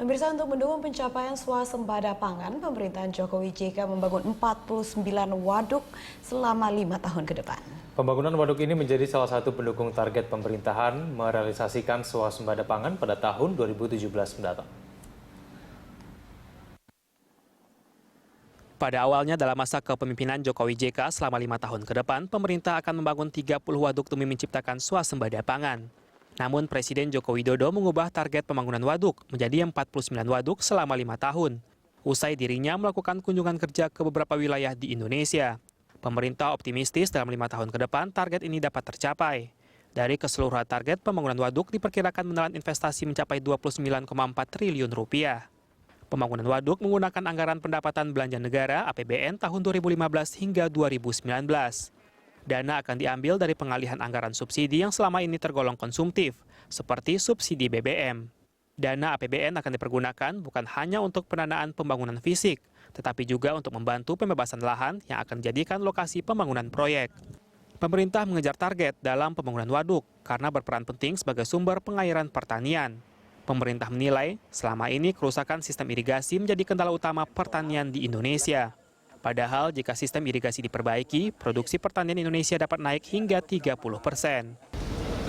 Pemirsa, untuk mendukung pencapaian swasembada pangan, pemerintahan Jokowi JK membangun 49 waduk selama 5 tahun ke depan. Pembangunan waduk ini menjadi salah satu pendukung target pemerintahan merealisasikan swasembada pangan pada tahun 2017 mendatang. Pada awalnya dalam masa kepemimpinan Jokowi JK selama 5 tahun ke depan, pemerintah akan membangun 30 waduk demi menciptakan swasembada pangan. Namun Presiden Joko Widodo mengubah target pembangunan waduk menjadi 49 waduk selama 5 tahun. Usai dirinya melakukan kunjungan kerja ke beberapa wilayah di Indonesia. Pemerintah optimistis dalam 5 tahun ke depan target ini dapat tercapai. Dari keseluruhan target pembangunan waduk diperkirakan menelan investasi mencapai 29,4 triliun rupiah. Pembangunan waduk menggunakan anggaran pendapatan belanja negara APBN tahun 2015 hingga 2019. Dana akan diambil dari pengalihan anggaran subsidi yang selama ini tergolong konsumtif, seperti subsidi BBM. Dana APBN akan dipergunakan bukan hanya untuk pendanaan pembangunan fisik, tetapi juga untuk membantu pembebasan lahan yang akan dijadikan lokasi pembangunan proyek. Pemerintah mengejar target dalam pembangunan waduk karena berperan penting sebagai sumber pengairan pertanian. Pemerintah menilai selama ini kerusakan sistem irigasi menjadi kendala utama pertanian di Indonesia. Padahal jika sistem irigasi diperbaiki, produksi pertanian Indonesia dapat naik hingga 30%.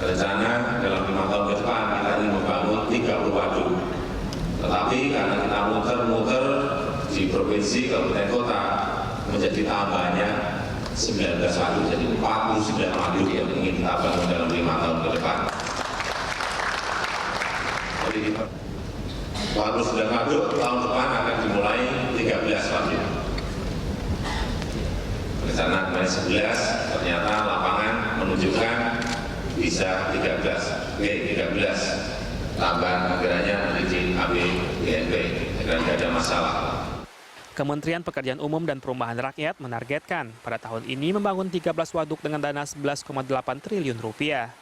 Rencana dalam 5 tahun ke depan kita ingin membangun 30 waduk. Tetapi karena kita muter-muter di provinsi, kabupaten kota, menjadi tambahnya 19 waduk, jadi 49 waduk yang ingin kita bangun dalam 5 tahun ke depan. Jadi 49 waduk tahun depan akan dimulai 13 waduk. Rencana kemarin 11, ternyata lapangan menunjukkan bisa 13. Tambahan anggarannya nanti di APBNP, tidak ada masalah. Kementerian Pekerjaan Umum dan Perumahan Rakyat menargetkan pada tahun ini membangun 13 waduk dengan dana 11,8 triliun rupiah.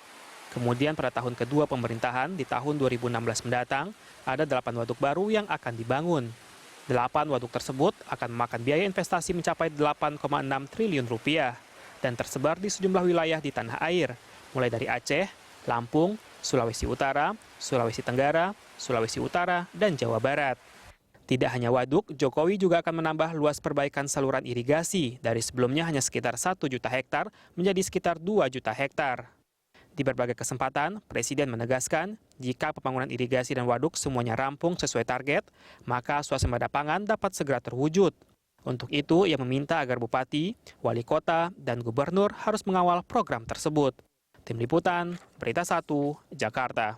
Kemudian pada tahun kedua pemerintahan di tahun 2016 mendatang, ada 8 waduk baru yang akan dibangun. 8 waduk tersebut akan memakan biaya investasi mencapai 8,6 triliun rupiah dan tersebar di sejumlah wilayah di tanah air, mulai dari Aceh, Lampung, Sulawesi Utara, Sulawesi Tenggara, Sulawesi Utara, dan Jawa Barat. Tidak hanya waduk, Jokowi juga akan menambah luas perbaikan saluran irigasi dari sebelumnya hanya sekitar 1 juta hektar menjadi sekitar 2 juta hektar. Di berbagai kesempatan, Presiden menegaskan jika pembangunan irigasi dan waduk semuanya rampung sesuai target, maka swasembada pangan dapat segera terwujud. Untuk itu, ia meminta agar bupati, wali kota, dan gubernur harus mengawal program tersebut. Tim Liputan, Berita 1, Jakarta.